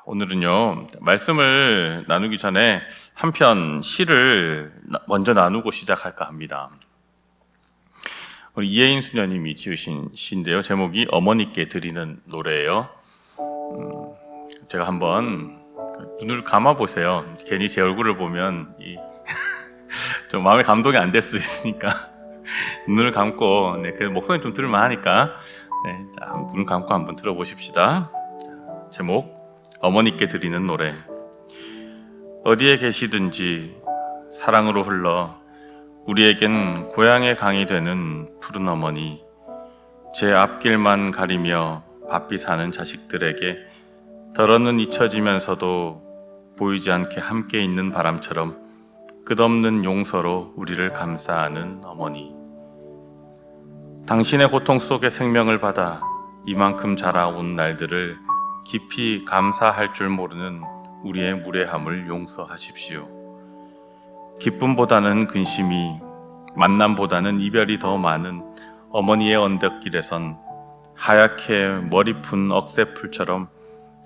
오늘은요, 말씀을 나누기 전에 한 편 시를 먼저 나누고 시작할까 합니다. 우리 이혜인 수녀님이 지으신 시인데요. 제목이 어머니께 드리는 노래예요. 제가 한번 눈을 감아 보세요. 괜히 제 얼굴을 보면 좀 마음에 감동이 안 될 수 있으니까 눈을 감고, 그 목소리 좀 들을만 하니까, 자, 눈을 감고 한번 들어보십시다. 제목, 어머니께 드리는 노래. 어디에 계시든지 사랑으로 흘러 우리에겐 고향의 강이 되는 푸른 어머니, 제 앞길만 가리며 바삐 사는 자식들에게 덜어는 잊혀지면서도 보이지 않게 함께 있는 바람처럼 끝없는 용서로 우리를 감싸는 어머니. 당신의 고통 속에 생명을 받아 이만큼 자라온 날들을 깊이 감사할 줄 모르는 우리의 무례함을 용서하십시오. 기쁨보다는 근심이, 만남보다는 이별이 더 많은 어머니의 언덕길에선 하얗게 머리 푼 억새풀처럼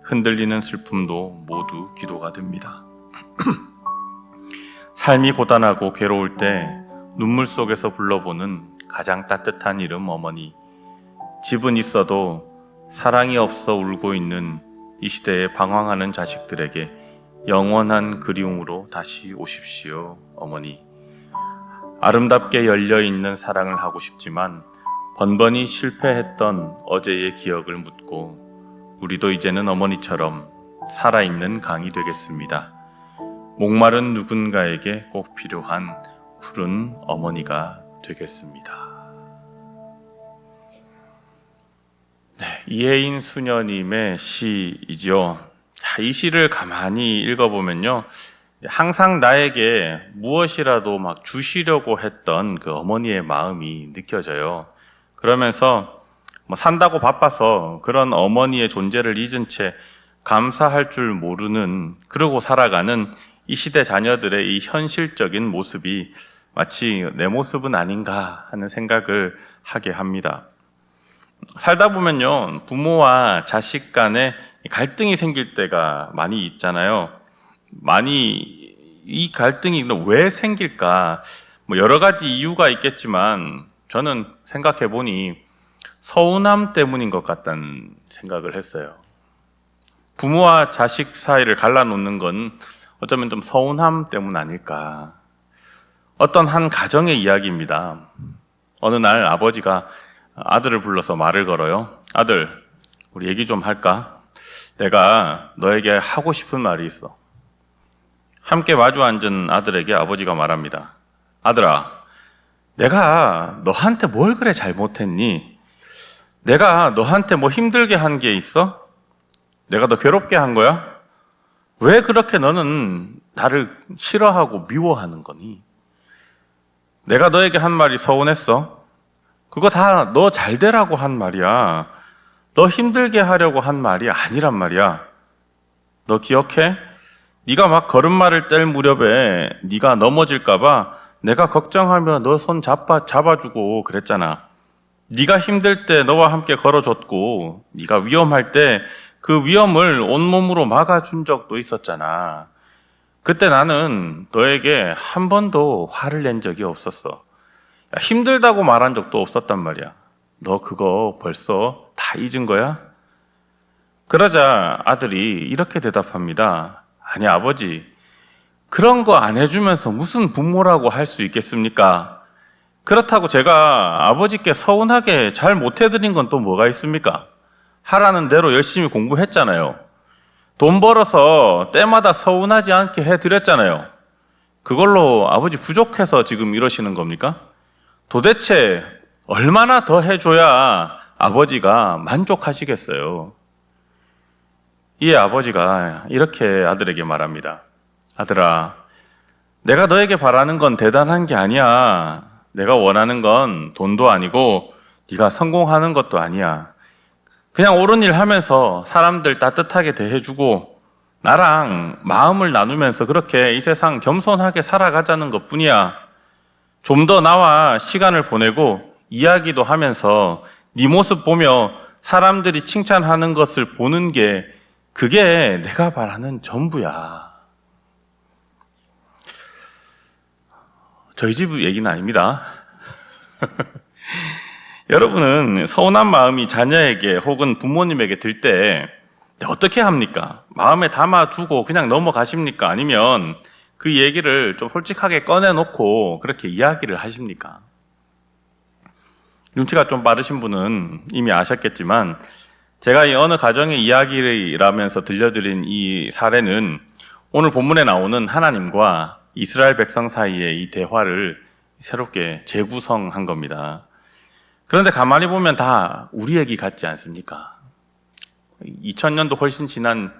흔들리는 슬픔도 모두 기도가 됩니다. 삶이 고단하고 괴로울 때 눈물 속에서 불러보는 가장 따뜻한 이름 어머니. 집은 있어도 사랑이 없어 울고 있는 이 시대에 방황하는 자식들에게 영원한 그리움으로 다시 오십시오, 어머니. 아름답게 열려있는 사랑을 하고 싶지만 번번이 실패했던 어제의 기억을 묻고 우리도 이제는 어머니처럼 살아있는 강이 되겠습니다. 목마른 누군가에게 꼭 필요한 푸른 어머니가 되겠습니다. 이혜인 수녀님의 시이죠. 이 시를 가만히 읽어보면요, 항상 나에게 무엇이라도 막 주시려고 했던 그 어머니의 마음이 느껴져요. 그러면서 산다고 바빠서 그런 어머니의 존재를 잊은 채 감사할 줄 모르는, 그러고 살아가는 이 시대 자녀들의 이 현실적인 모습이 마치 내 모습은 아닌가 하는 생각을 하게 합니다. 살다 보면요, 부모와 자식 간에 갈등이 생길 때가 많이 있잖아요. 이 갈등이 왜 생길까? 여러 가지 이유가 있겠지만 저는 생각해 보니 서운함 때문인 것 같다는 생각을 했어요. 부모와 자식 사이를 갈라놓는 건 어쩌면 좀 서운함 때문 아닐까. 어떤 한 가정의 이야기입니다. 어느 날 아버지가 아들을 불러서 말을 걸어요. 아들, 우리 얘기 좀 할까? 내가 너에게 하고 싶은 말이 있어. 함께 마주 앉은 아들에게 아버지가 말합니다. 아들아, 내가 너한테 뭘 그래 잘못했니? 내가 너한테 뭐 힘들게 한 게 있어? 내가 너 괴롭게 한 거야? 왜 그렇게 너는 나를 싫어하고 미워하는 거니? 내가 너에게 한 말이 서운했어? 그거 다 너 잘 되라고 한 말이야. 너 힘들게 하려고 한 말이 아니란 말이야. 너 기억해? 네가 막 걸음마를 뗄 무렵에 네가 넘어질까 봐 내가 걱정하며 너 손 잡아주고 그랬잖아. 네가 힘들 때 너와 함께 걸어줬고 네가 위험할 때 그 위험을 온몸으로 막아준 적도 있었잖아. 그때 나는 너에게 한 번도 화를 낸 적이 없었어. 힘들다고 말한 적도 없었단 말이야. 너 그거 벌써 다 잊은 거야? 그러자 아들이 이렇게 대답합니다. 아니 아버지, 그런 거 안 해주면서 무슨 부모라고 할 수 있겠습니까? 그렇다고 제가 아버지께 서운하게 잘 못해드린 건 또 뭐가 있습니까? 하라는 대로 열심히 공부했잖아요. 돈 벌어서 때마다 서운하지 않게 해드렸잖아요. 그걸로 아버지 부족해서 지금 이러시는 겁니까? 도대체 얼마나 더 해줘야 아버지가 만족하시겠어요? 이에 아버지가 이렇게 아들에게 말합니다. 아들아, 내가 너에게 바라는 건 대단한 게 아니야. 내가 원하는 건 돈도 아니고 네가 성공하는 것도 아니야. 그냥 옳은 일 하면서 사람들 따뜻하게 대해주고 나랑 마음을 나누면서 그렇게 이 세상 겸손하게 살아가자는 것뿐이야. 좀 더 나와 시간을 보내고 이야기도 하면서 네 모습 보며 사람들이 칭찬하는 것을 보는 게 그게 내가 바라는 전부야. 저희 집 얘기는 아닙니다. 여러분은 서운한 마음이 자녀에게 혹은 부모님에게 들 때 어떻게 합니까? 마음에 담아두고 그냥 넘어가십니까? 아니면 그 얘기를 좀 솔직하게 꺼내놓고 그렇게 이야기를 하십니까? 눈치가 좀 빠르신 분은 이미 아셨겠지만 제가 이 어느 가정의 이야기라면서 들려드린 이 사례는 오늘 본문에 나오는 하나님과 이스라엘 백성 사이의 이 대화를 새롭게 재구성한 겁니다. 그런데 가만히 보면 다 우리 얘기 같지 않습니까? 2000년도 훨씬 지난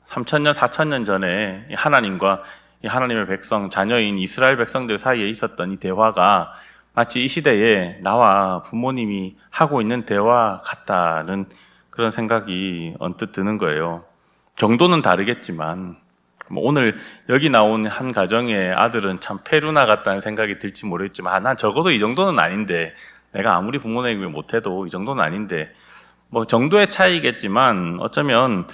3000년, 4000년 전에 하나님과 하나님의 백성, 자녀인 이스라엘 백성들 사이에 있었던 이 대화가 마치 이 시대에 나와 부모님이 하고 있는 대화 같다는 그런 생각이 언뜻 드는 거예요. 정도는 다르겠지만 오늘 여기 나온 한 가정의 아들은 참 페루나 같다는 생각이 들지 모르겠지만 난 적어도 이 정도는 아닌데, 내가 아무리 부모님이 못해도 이 정도는 아닌데, 정도의 차이겠지만 어쩌면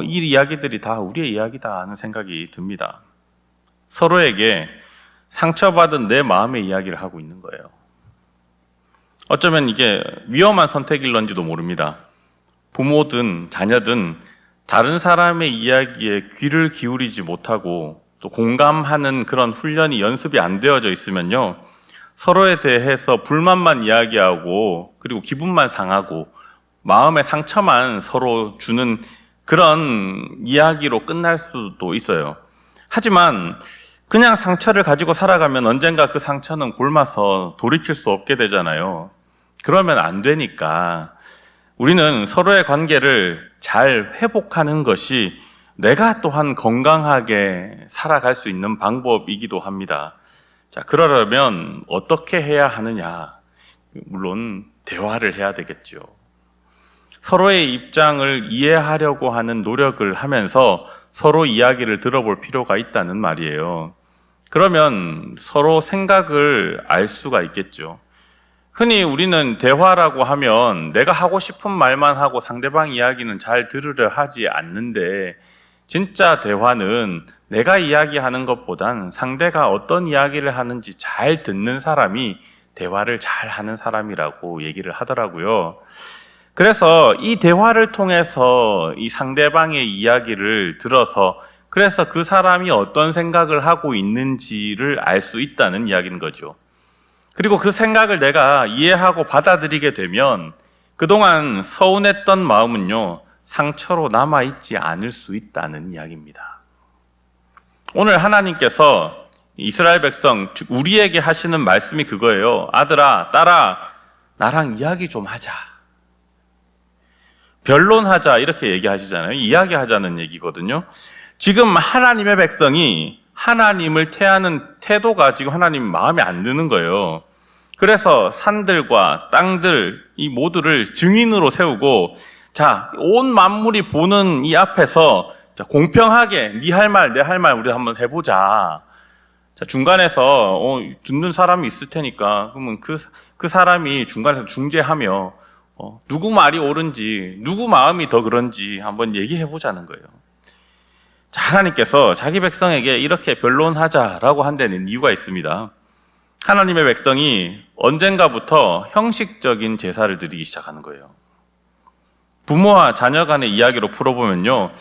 이 이야기들이 다 우리의 이야기다 하는 생각이 듭니다. 서로에게 상처받은 내 마음의 이야기를 하고 있는 거예요. 어쩌면 이게 위험한 선택일런지도 모릅니다. 부모든 자녀든 다른 사람의 이야기에 귀를 기울이지 못하고 또 공감하는 그런 훈련이 연습이 안 되어져 있으면요, 서로에 대해서 불만만 이야기하고 그리고 기분만 상하고 마음의 상처만 서로 주는 그런 이야기로 끝날 수도 있어요. 하지만 그냥 상처를 가지고 살아가면 언젠가 그 상처는 곪아서 돌이킬 수 없게 되잖아요. 그러면 안 되니까 우리는 서로의 관계를 잘 회복하는 것이 내가 또한 건강하게 살아갈 수 있는 방법이기도 합니다. 자, 그러려면 어떻게 해야 하느냐? 물론 대화를 해야 되겠죠. 서로의 입장을 이해하려고 하는 노력을 하면서 서로 이야기를 들어볼 필요가 있다는 말이에요. 그러면 서로 생각을 알 수가 있겠죠. 흔히 우리는 대화라고 하면 내가 하고 싶은 말만 하고 상대방 이야기는 잘 들으려 하지 않는데, 진짜 대화는 내가 이야기하는 것보단 상대가 어떤 이야기를 하는지 잘 듣는 사람이 대화를 잘 하는 사람이라고 얘기를 하더라고요. 그래서 이 대화를 통해서 이 상대방의 이야기를 들어서 그래서 그 사람이 어떤 생각을 하고 있는지를 알 수 있다는 이야기인 거죠. 그리고 그 생각을 내가 이해하고 받아들이게 되면 그동안 서운했던 마음은요, 상처로 남아있지 않을 수 있다는 이야기입니다. 오늘 하나님께서 이스라엘 백성, 즉 우리에게 하시는 말씀이 그거예요. 아들아, 딸아, 나랑 이야기 좀 하자. 변론하자 이렇게 얘기하시잖아요. 이야기하자는 얘기거든요. 지금 하나님의 백성이 하나님을 태하는 태도가 지금 하나님 마음에 안 드는 거예요. 그래서 산들과 땅들 이 모두를 증인으로 세우고, 자, 온 만물이 보는 이 앞에서 자, 공평하게 네 할 말, 내 할 말 우리 한번 해보자. 자, 중간에서 듣는 사람이 있을 테니까 그러면 그 사람이 중간에서 중재하며 누구 말이 옳은지 누구 마음이 더 그런지 한번 얘기해보자는 거예요. 자, 하나님께서 자기 백성에게 이렇게 변론하자라고 한 데는 이유가 있습니다. 하나님의 백성이 언젠가부터 형식적인 제사를 드리기 시작하는 거예요. 부모와 자녀 간의 이야기로 풀어보면요,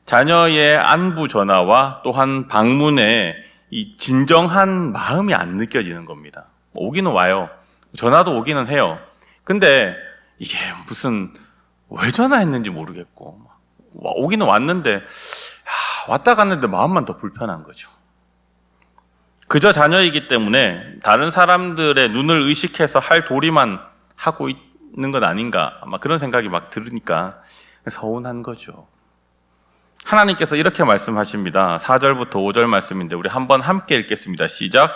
자녀의 안부 전화와 또한 방문에 이 진정한 마음이 안 느껴지는 겁니다. 오기는 와요. 전화도 오기는 해요. 근데 이게 무슨 왜 전화했는지 모르겠고 오기는 왔는데 왔다 갔는데 마음만 더 불편한 거죠. 그저 자녀이기 때문에 다른 사람들의 눈을 의식해서 할 도리만 하고 있는 건 아닌가, 아마 그런 생각이 막 들으니까 서운한 거죠. 하나님께서 이렇게 말씀하십니다. 4절부터 5절 말씀인데 우리 한번 함께 읽겠습니다. 시작.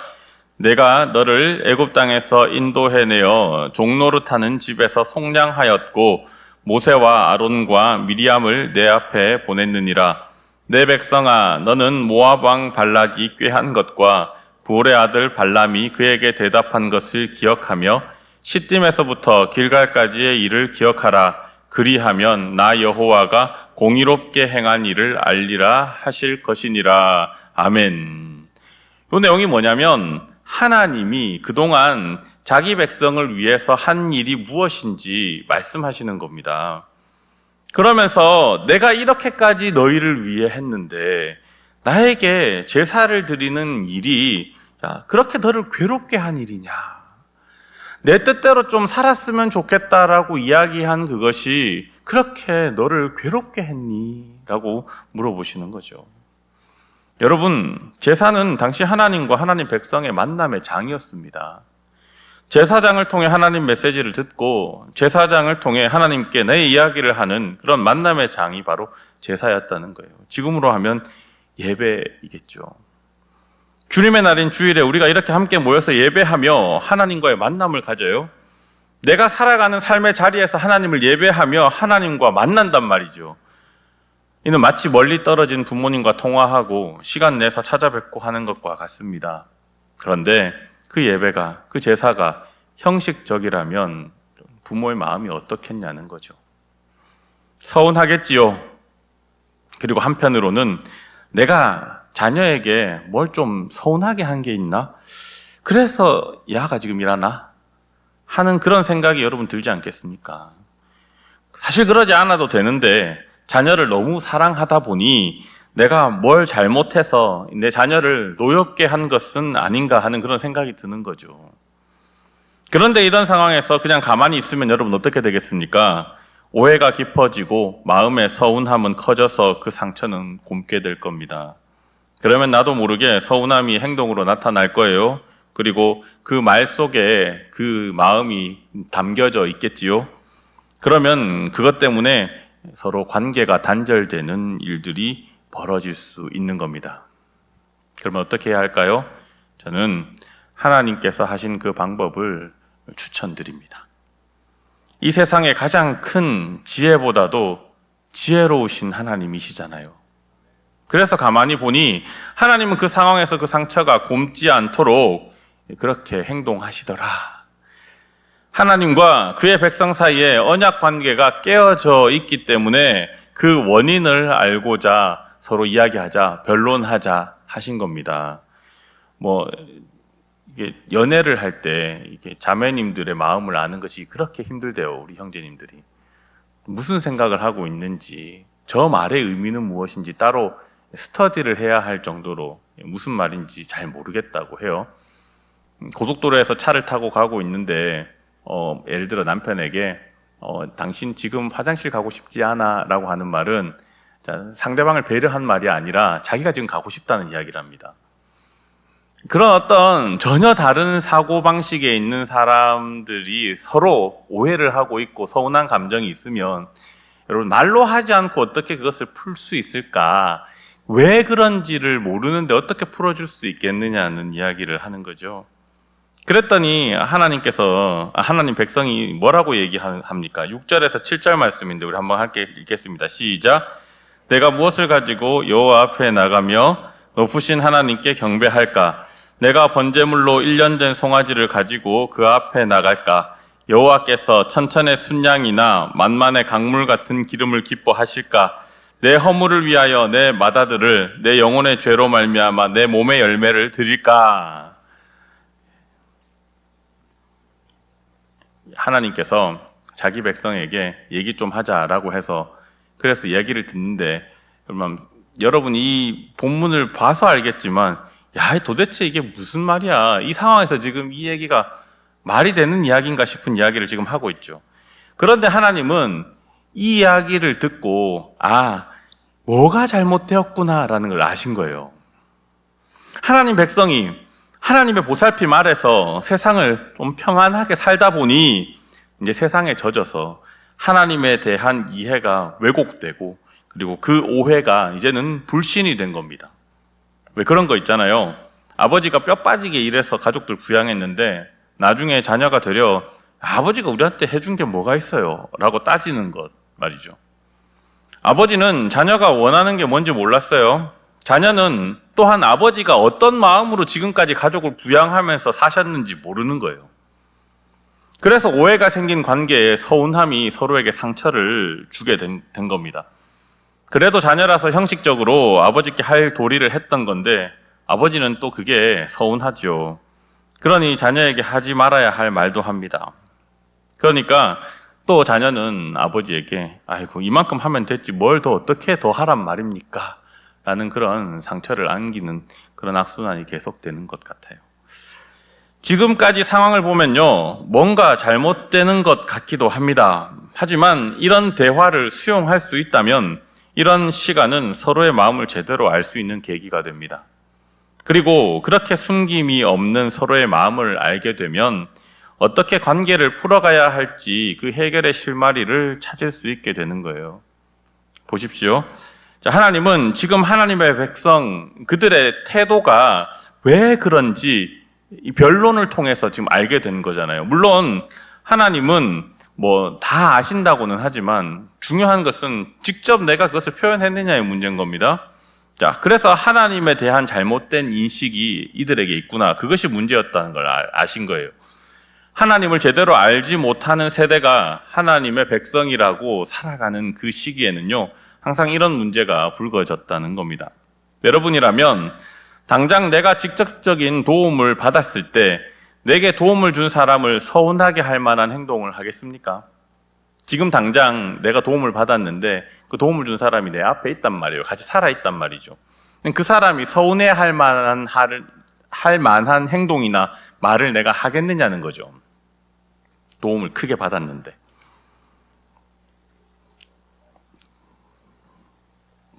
내가 너를 애굽 땅에서 인도해내어 종노릇하는 집에서 속량하였고 모세와 아론과 미리암을 내 앞에 보냈느니라. 내 백성아, 너는 모압 왕 발락이 꾀한 것과 부올의 아들 발람이 그에게 대답한 것을 기억하며 시딤에서부터 길갈까지의 일을 기억하라. 그리하면 나 여호와가 공의롭게 행한 일을 알리라 하실 것이니라. 아멘. 이 내용이 뭐냐면 하나님이 그동안 자기 백성을 위해서 한 일이 무엇인지 말씀하시는 겁니다. 그러면서 내가 이렇게까지 너희를 위해 했는데 나에게 제사를 드리는 일이 그렇게 너를 괴롭게 한 일이냐? 내 뜻대로 좀 살았으면 좋겠다라고 이야기한 그것이 그렇게 너를 괴롭게 했니? 라고 물어보시는 거죠. 여러분, 제사는 당시 하나님과 하나님 백성의 만남의 장이었습니다. 제사장을 통해 하나님 메시지를 듣고 제사장을 통해 하나님께 내 이야기를 하는 그런 만남의 장이 바로 제사였다는 거예요. 지금으로 하면 예배이겠죠. 주님의 날인 주일에 우리가 이렇게 함께 모여서 예배하며 하나님과의 만남을 가져요. 내가 살아가는 삶의 자리에서 하나님을 예배하며 하나님과 만난단 말이죠. 이는 마치 멀리 떨어진 부모님과 통화하고 시간 내서 찾아뵙고 하는 것과 같습니다. 그런데 그 예배가, 그 제사가 형식적이라면 부모의 마음이 어떻겠냐는 거죠. 서운하겠지요. 그리고 한편으로는 내가 자녀에게 뭘 좀 서운하게 한 게 있나? 그래서 야가 지금 일하나? 하는 그런 생각이 여러분 들지 않겠습니까? 사실 그러지 않아도 되는데 자녀를 너무 사랑하다 보니 내가 뭘 잘못해서 내 자녀를 노엽게 한 것은 아닌가 하는 그런 생각이 드는 거죠. 그런데 이런 상황에서 그냥 가만히 있으면 여러분 어떻게 되겠습니까? 오해가 깊어지고 마음의 서운함은 커져서 그 상처는 곪게 될 겁니다. 그러면 나도 모르게 서운함이 행동으로 나타날 거예요. 그리고 그 말 속에 그 마음이 담겨져 있겠지요. 그러면 그것 때문에 서로 관계가 단절되는 일들이 벌어질 수 있는 겁니다. 그러면 어떻게 해야 할까요? 저는 하나님께서 하신 그 방법을 추천드립니다. 이 세상의 가장 큰 지혜보다도 지혜로우신 하나님이시잖아요. 그래서 가만히 보니 하나님은 그 상황에서 그 상처가 곪지 않도록 그렇게 행동하시더라. 하나님과 그의 백성 사이에 언약 관계가 깨어져 있기 때문에 그 원인을 알고자 서로 이야기하자, 변론하자 하신 겁니다. 이게 연애를 할 때 이게 자매님들의 마음을 아는 것이 그렇게 힘들대요. 우리 형제님들이 무슨 생각을 하고 있는지, 저 말의 의미는 무엇인지 따로 스터디를 해야 할 정도로 무슨 말인지 잘 모르겠다고 해요. 고속도로에서 차를 타고 가고 있는데 예를 들어 남편에게 당신 지금 화장실 가고 싶지 않아? 라고 하는 말은 상대방을 배려한 말이 아니라 자기가 지금 가고 싶다는 이야기를 합니다. 그런 어떤 전혀 다른 사고방식에 있는 사람들이 서로 오해를 하고 있고 서운한 감정이 있으면 여러분 말로 하지 않고 어떻게 그것을 풀 수 있을까? 왜 그런지를 모르는데 어떻게 풀어줄 수 있겠느냐는 이야기를 하는 거죠. 그랬더니 하나님 백성이 뭐라고 얘기합니까? 6절에서 7절 말씀인데 우리 한번 읽겠습니다. 시작. 내가 무엇을 가지고 여호와 앞에 나가며 높으신 하나님께 경배할까? 내가 번제물로 1년 된 송아지를 가지고 그 앞에 나갈까? 여호와께서 천천의 순양이나 만만의 강물 같은 기름을 기뻐하실까? 내 허물을 위하여 내 맏아들을 내 영혼의 죄로 말미암아 내 몸의 열매를 드릴까? 하나님께서 자기 백성에게 얘기 좀 하자라고 해서 그래서 얘기를 듣는데 여러분 이 본문을 봐서 알겠지만 도대체 이게 무슨 말이야? 이 상황에서 지금 이 얘기가 말이 되는 이야기인가 싶은 이야기를 지금 하고 있죠. 그런데 하나님은 이 이야기를 듣고 뭐가 잘못되었구나라는 걸 아신 거예요. 하나님 백성이 하나님의 보살핌 아래서 세상을 좀 평안하게 살다 보니 이제 세상에 젖어서 하나님에 대한 이해가 왜곡되고 그리고 그 오해가 이제는 불신이 된 겁니다. 왜 그런 거 있잖아요. 아버지가 뼈 빠지게 일해서 가족들 부양했는데 나중에 자녀가 되려 아버지가 우리한테 해준 게 뭐가 있어요? 라고 따지는 것 말이죠. 아버지는 자녀가 원하는 게 뭔지 몰랐어요. 자녀는 또한 아버지가 어떤 마음으로 지금까지 가족을 부양하면서 사셨는지 모르는 거예요. 그래서 오해가 생긴 관계에 서운함이 서로에게 상처를 주게 된 겁니다. 그래도 자녀라서 형식적으로 아버지께 할 도리를 했던 건데 아버지는 또 그게 서운하죠. 그러니 자녀에게 하지 말아야 할 말도 합니다. 그러니까 또 자녀는 아버지에게 아이고 이만큼 하면 됐지 뭘 더 어떻게 더 하란 말입니까? 라는 그런 상처를 안기는 그런 악순환이 계속되는 것 같아요. 지금까지 상황을 보면요, 뭔가 잘못되는 것 같기도 합니다. 하지만 이런 대화를 수용할 수 있다면 이런 시간은 서로의 마음을 제대로 알 수 있는 계기가 됩니다. 그리고 그렇게 숨김이 없는 서로의 마음을 알게 되면 어떻게 관계를 풀어가야 할지 그 해결의 실마리를 찾을 수 있게 되는 거예요. 보십시오. 자, 하나님은 지금 하나님의 백성, 그들의 태도가 왜 그런지 이 변론을 통해서 지금 알게 된 거잖아요. 물론 하나님은 뭐 다 아신다고는 하지만 중요한 것은 직접 내가 그것을 표현했느냐의 문제인 겁니다. 자, 그래서 하나님에 대한 잘못된 인식이 이들에게 있구나. 그것이 문제였다는 걸 아신 거예요. 하나님을 제대로 알지 못하는 세대가 하나님의 백성이라고 살아가는 그 시기에는요, 항상 이런 문제가 불거졌다는 겁니다. 여러분이라면 당장 내가 직접적인 도움을 받았을 때 내게 도움을 준 사람을 서운하게 할 만한 행동을 하겠습니까? 지금 당장 내가 도움을 받았는데 그 도움을 준 사람이 내 앞에 있단 말이에요. 같이 살아있단 말이죠. 그 사람이 서운해 할 만한 행동이나 말을 내가 하겠느냐는 거죠. 도움을 크게 받았는데.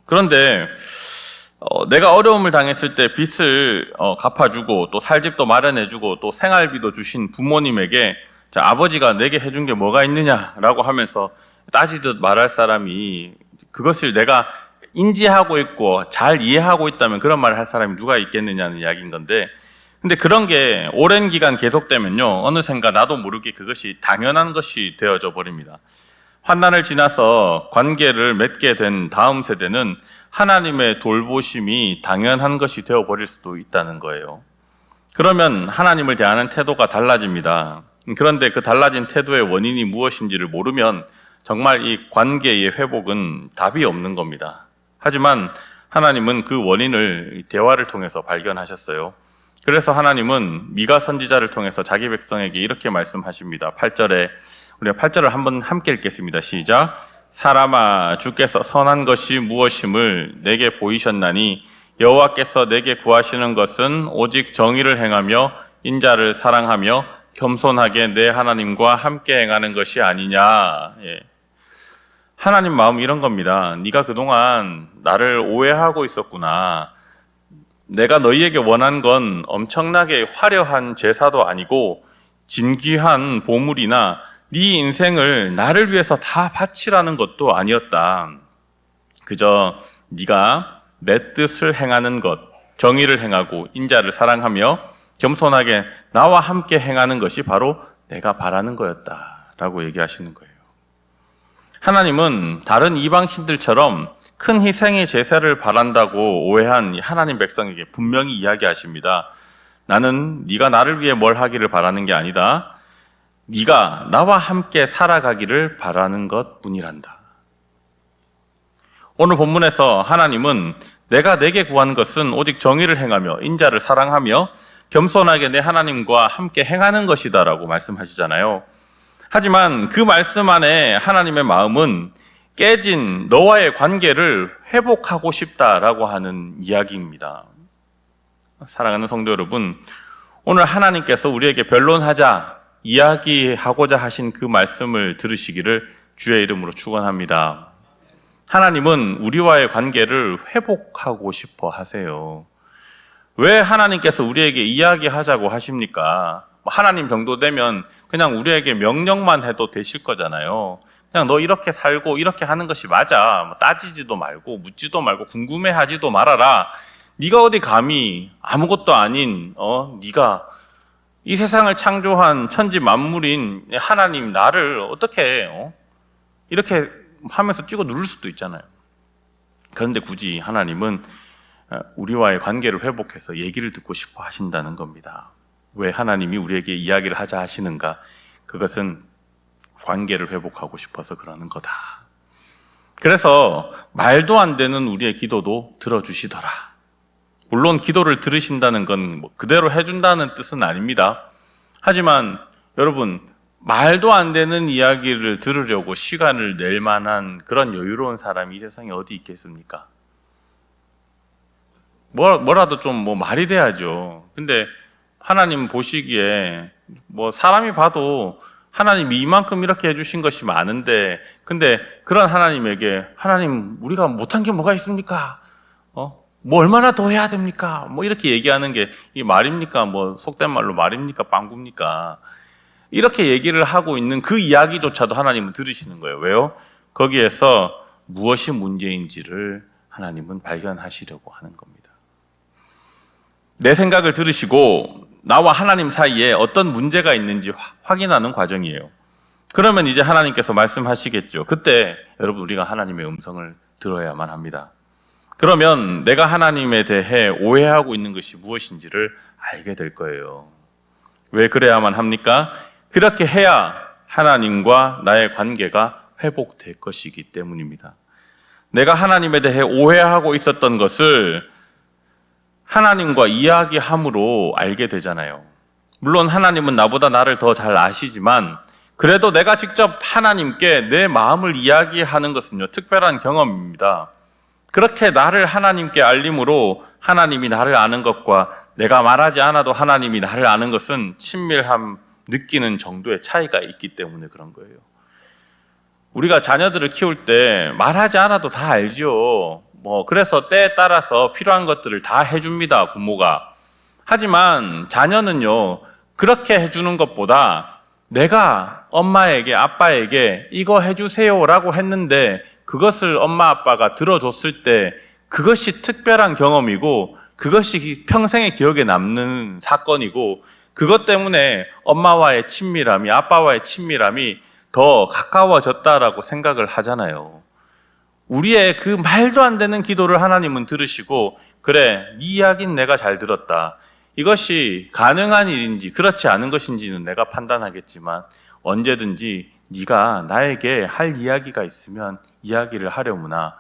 그런데 내가 어려움을 당했을 때 빚을 갚아주고 또 살집도 마련해주고 또 생활비도 주신 부모님에게 자, 아버지가 내게 해준 게 뭐가 있느냐라고 하면서 따지듯 말할 사람이 그것을 내가 인지하고 있고 잘 이해하고 있다면 그런 말을 할 사람이 누가 있겠느냐는 이야기인 건데, 근데 그런 게 오랜 기간 계속되면요, 어느샌가 나도 모르게 그것이 당연한 것이 되어져 버립니다. 환난을 지나서 관계를 맺게 된 다음 세대는 하나님의 돌보심이 당연한 것이 되어버릴 수도 있다는 거예요. 그러면 하나님을 대하는 태도가 달라집니다. 그런데 그 달라진 태도의 원인이 무엇인지를 모르면 정말 이 관계의 회복은 답이 없는 겁니다. 하지만 하나님은 그 원인을 대화를 통해서 발견하셨어요. 그래서 하나님은 미가 선지자를 통해서 자기 백성에게 이렇게 말씀하십니다. 8절에 우리가 8절을 한번 함께 읽겠습니다. 시작. 사람아, 주께서 선한 것이 무엇임을 내게 보이셨나니 여호와께서 내게 구하시는 것은 오직 정의를 행하며 인자를 사랑하며 겸손하게 내 하나님과 함께 행하는 것이 아니냐. 예. 하나님 마음이 이런 겁니다. 네가 그동안 나를 오해하고 있었구나. 내가 너희에게 원한 건 엄청나게 화려한 제사도 아니고 진귀한 보물이나 네 인생을 나를 위해서 다 바치라는 것도 아니었다. 그저 네가 내 뜻을 행하는 것, 정의를 행하고 인자를 사랑하며 겸손하게 나와 함께 행하는 것이 바로 내가 바라는 거였다라고 얘기하시는 거예요. 하나님은 다른 이방신들처럼 큰 희생의 제사를 바란다고 오해한 하나님 백성에게 분명히 이야기하십니다. 나는 네가 나를 위해 뭘 하기를 바라는 게 아니다. 네가 나와 함께 살아가기를 바라는 것뿐이란다. 오늘 본문에서 하나님은 내가 내게 구한 것은 오직 정의를 행하며 인자를 사랑하며 겸손하게 내 하나님과 함께 행하는 것이다 라고 말씀하시잖아요. 하지만 그 말씀 안에 하나님의 마음은 깨진 너와의 관계를 회복하고 싶다라고 하는 이야기입니다. 사랑하는 성도 여러분, 오늘 하나님께서 우리에게 변론하자, 이야기하고자 하신 그 말씀을 들으시기를 주의 이름으로 축원합니다. 하나님은 우리와의 관계를 회복하고 싶어 하세요. 왜 하나님께서 우리에게 이야기하자고 하십니까? 하나님 정도 되면 그냥 우리에게 명령만 해도 되실 거잖아요. 그냥 너 이렇게 살고 이렇게 하는 것이 맞아. 따지지도 말고 묻지도 말고 궁금해하지도 말아라. 네가 어디 감히 아무것도 아닌 네가 이 세상을 창조한 천지 만물인 하나님 나를 어떻게 이렇게 하면서 찍어 누를 수도 있잖아요. 그런데 굳이 하나님은 우리와의 관계를 회복해서 얘기를 듣고 싶어 하신다는 겁니다. 왜 하나님이 우리에게 이야기를 하자 하시는가? 그것은 관계를 회복하고 싶어서 그러는 거다. 그래서 말도 안 되는 우리의 기도도 들어주시더라. 물론 기도를 들으신다는 건 그대로 해준다는 뜻은 아닙니다. 하지만 여러분, 말도 안 되는 이야기를 들으려고 시간을 낼 만한 그런 여유로운 사람이 이 세상에 어디 있겠습니까? 뭐라도 좀 말이 돼야죠. 근데 하나님 보시기에 사람이 봐도 하나님이 이만큼 이렇게 해주신 것이 많은데, 근데 그런 하나님에게 하나님 우리가 못한 게 뭐가 있습니까? 얼마나 더 해야 됩니까? 이렇게 얘기하는 게 이 말입니까? 속된 말로 말입니까? 빵굽니까? 이렇게 얘기를 하고 있는 그 이야기조차도 하나님은 들으시는 거예요. 왜요? 거기에서 무엇이 문제인지를 하나님은 발견하시려고 하는 겁니다. 내 생각을 들으시고 나와 하나님 사이에 어떤 문제가 있는지 확인하는 과정이에요. 그러면 이제 하나님께서 말씀하시겠죠. 그때 여러분 우리가 하나님의 음성을 들어야만 합니다. 그러면 내가 하나님에 대해 오해하고 있는 것이 무엇인지를 알게 될 거예요. 왜 그래야만 합니까? 그렇게 해야 하나님과 나의 관계가 회복될 것이기 때문입니다. 내가 하나님에 대해 오해하고 있었던 것을 하나님과 이야기함으로 알게 되잖아요. 물론 하나님은 나보다 나를 더 잘 아시지만 그래도 내가 직접 하나님께 내 마음을 이야기하는 것은요, 특별한 경험입니다. 그렇게 나를 하나님께 알림으로 하나님이 나를 아는 것과 내가 말하지 않아도 하나님이 나를 아는 것은 친밀함 느끼는 정도의 차이가 있기 때문에 그런 거예요. 우리가 자녀들을 키울 때 말하지 않아도 다 알지요. 그래서 때에 따라서 필요한 것들을 다 해줍니다, 부모가. 하지만 자녀는요, 그렇게 해주는 것보다 내가 엄마에게, 아빠에게 이거 해주세요라고 했는데 그것을 엄마, 아빠가 들어줬을 때 그것이 특별한 경험이고 그것이 평생의 기억에 남는 사건이고 그것 때문에 엄마와의 친밀함이, 아빠와의 친밀함이 더 가까워졌다라고 생각을 하잖아요. 우리의 그 말도 안 되는 기도를 하나님은 들으시고, 그래, 네 이야기는 내가 잘 들었다. 이것이 가능한 일인지 그렇지 않은 것인지는 내가 판단하겠지만 언제든지 네가 나에게 할 이야기가 있으면 이야기를 하려무나,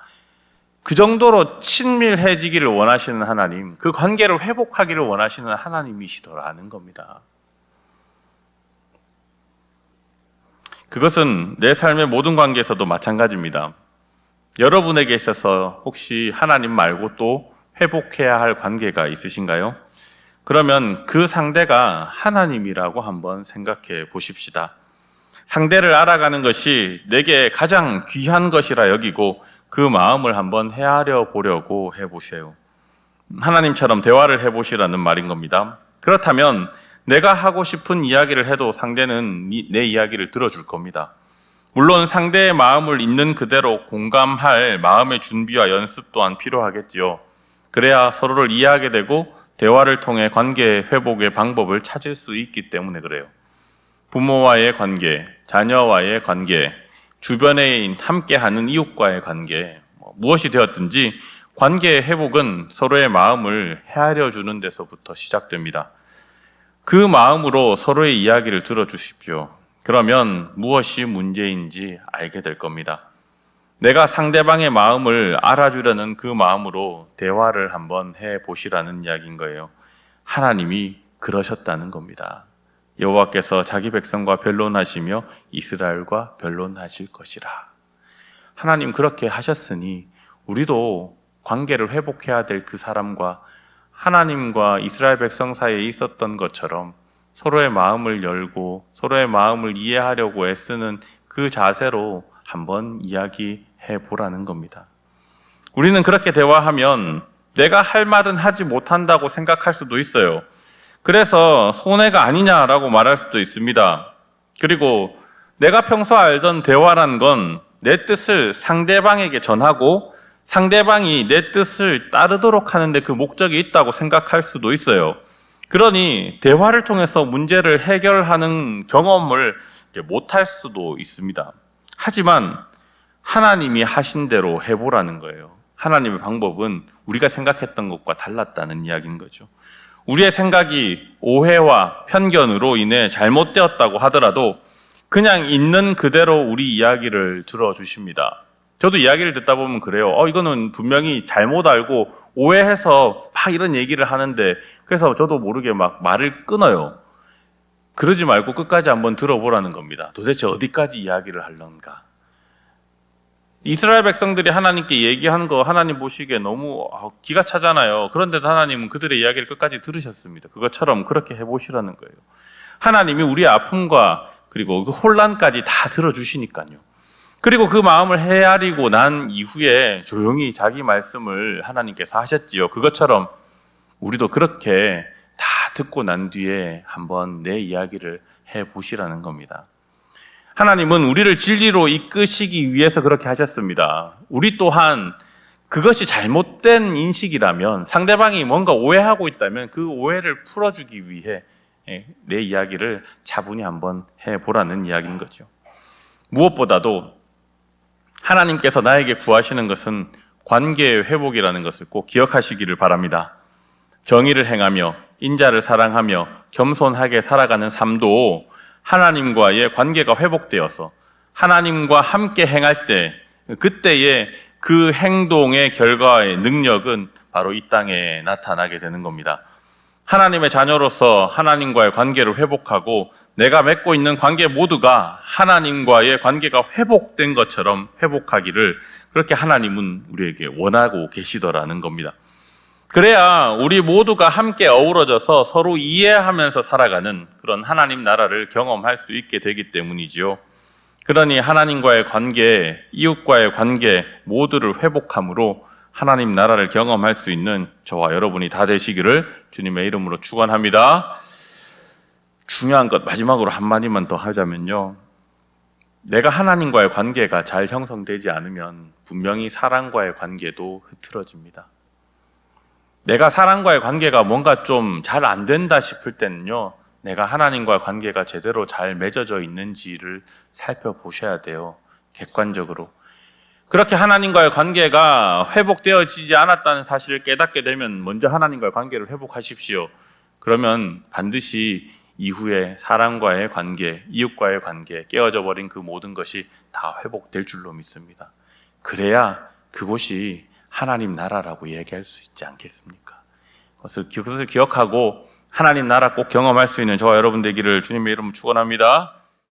그 정도로 친밀해지기를 원하시는 하나님, 그 관계를 회복하기를 원하시는 하나님이시더라는 겁니다. 그것은 내 삶의 모든 관계에서도 마찬가지입니다. 여러분에게 있어서 혹시 하나님 말고 또 회복해야 할 관계가 있으신가요? 그러면 그 상대가 하나님이라고 한번 생각해 보십시다. 상대를 알아가는 것이 내게 가장 귀한 것이라 여기고 그 마음을 한번 헤아려 보려고 해보세요. 하나님처럼 대화를 해보시라는 말인 겁니다. 그렇다면 내가 하고 싶은 이야기를 해도 상대는 내 이야기를 들어줄 겁니다. 물론 상대의 마음을 있는 그대로 공감할 마음의 준비와 연습 또한 필요하겠지요. 그래야 서로를 이해하게 되고 대화를 통해 관계 회복의 방법을 찾을 수 있기 때문에 그래요. 부모와의 관계, 자녀와의 관계, 주변에 함께하는 이웃과의 관계, 무엇이 되었든지 관계의 회복은 서로의 마음을 헤아려 주는 데서부터 시작됩니다. 그 마음으로 서로의 이야기를 들어주십시오. 그러면 무엇이 문제인지 알게 될 겁니다. 내가 상대방의 마음을 알아주려는 그 마음으로 대화를 한번 해보시라는 이야기인 거예요. 하나님이 그러셨다는 겁니다. 여호와께서 자기 백성과 변론하시며 이스라엘과 변론하실 것이라. 하나님 그렇게 하셨으니 우리도 관계를 회복해야 될 그 사람과 하나님과 이스라엘 백성 사이에 있었던 것처럼 서로의 마음을 열고 서로의 마음을 이해하려고 애쓰는 그 자세로 한번 이야기해 보라는 겁니다. 우리는 그렇게 대화하면 내가 할 말은 하지 못한다고 생각할 수도 있어요. 그래서 손해가 아니냐라고 말할 수도 있습니다. 그리고 내가 평소 알던 대화란 건 내 뜻을 상대방에게 전하고 상대방이 내 뜻을 따르도록 하는데 그 목적이 있다고 생각할 수도 있어요. 그러니 대화를 통해서 문제를 해결하는 경험을 못할 수도 있습니다. 하지만 하나님이 하신 대로 해보라는 거예요. 하나님의 방법은 우리가 생각했던 것과 달랐다는 이야기인 거죠. 우리의 생각이 오해와 편견으로 인해 잘못되었다고 하더라도 그냥 있는 그대로 우리 이야기를 들어주십니다. 저도 이야기를 듣다 보면 그래요. 이거는 분명히 잘못 알고 오해해서 막 이런 얘기를 하는데, 그래서 저도 모르게 막 말을 끊어요. 그러지 말고 끝까지 한번 들어보라는 겁니다. 도대체 어디까지 이야기를 하려는가. 이스라엘 백성들이 하나님께 얘기하는 거 하나님 보시기에 너무 기가 차잖아요. 그런데도 하나님은 그들의 이야기를 끝까지 들으셨습니다. 그것처럼 그렇게 해보시라는 거예요. 하나님이 우리의 아픔과 그리고 그 혼란까지 다 들어주시니까요. 그리고 그 마음을 헤아리고 난 이후에 조용히 자기 말씀을 하나님께서 하셨지요. 그것처럼 우리도 그렇게 다 듣고 난 뒤에 한번 내 이야기를 해보시라는 겁니다. 하나님은 우리를 진리로 이끄시기 위해서 그렇게 하셨습니다. 우리 또한 그것이 잘못된 인식이라면, 상대방이 뭔가 오해하고 있다면 그 오해를 풀어주기 위해 내 이야기를 차분히 한번 해보라는 이야기인 거죠. 무엇보다도 하나님께서 나에게 구하시는 것은 관계의 회복이라는 것을 꼭 기억하시기를 바랍니다. 정의를 행하며 인자를 사랑하며 겸손하게 살아가는 삶도 하나님과의 관계가 회복되어서 하나님과 함께 행할 때, 그때의 그 행동의 결과의 능력은 바로 이 땅에 나타나게 되는 겁니다. 하나님의 자녀로서 하나님과의 관계를 회복하고 내가 맺고 있는 관계 모두가 하나님과의 관계가 회복된 것처럼 회복하기를, 그렇게 하나님은 우리에게 원하고 계시더라는 겁니다. 그래야 우리 모두가 함께 어우러져서 서로 이해하면서 살아가는 그런 하나님 나라를 경험할 수 있게 되기 때문이지요. 그러니 하나님과의 관계, 이웃과의 관계 모두를 회복함으로 하나님 나라를 경험할 수 있는 저와 여러분이 다 되시기를 주님의 이름으로 축원합니다. 중요한 것 마지막으로 한마디만 더 하자면요, 내가 하나님과의 관계가 잘 형성되지 않으면 분명히 사람과의 관계도 흐트러집니다. 내가 사람과의 관계가 뭔가 좀 잘 안 된다 싶을 때는요, 내가 하나님과의 관계가 제대로 잘 맺어져 있는지를 살펴보셔야 돼요. 객관적으로. 그렇게 하나님과의 관계가 회복되어지지 않았다는 사실을 깨닫게 되면 먼저 하나님과의 관계를 회복하십시오. 그러면 반드시 이후에 사람과의 관계, 이웃과의 관계, 깨어져 버린 그 모든 것이 다 회복될 줄로 믿습니다. 그래야 그곳이 하나님 나라라고 얘기할 수 있지 않겠습니까? 그것을 기억하고 하나님 나라 꼭 경험할 수 있는 저와 여러분 되기를 주님의 이름으로 축원합니다.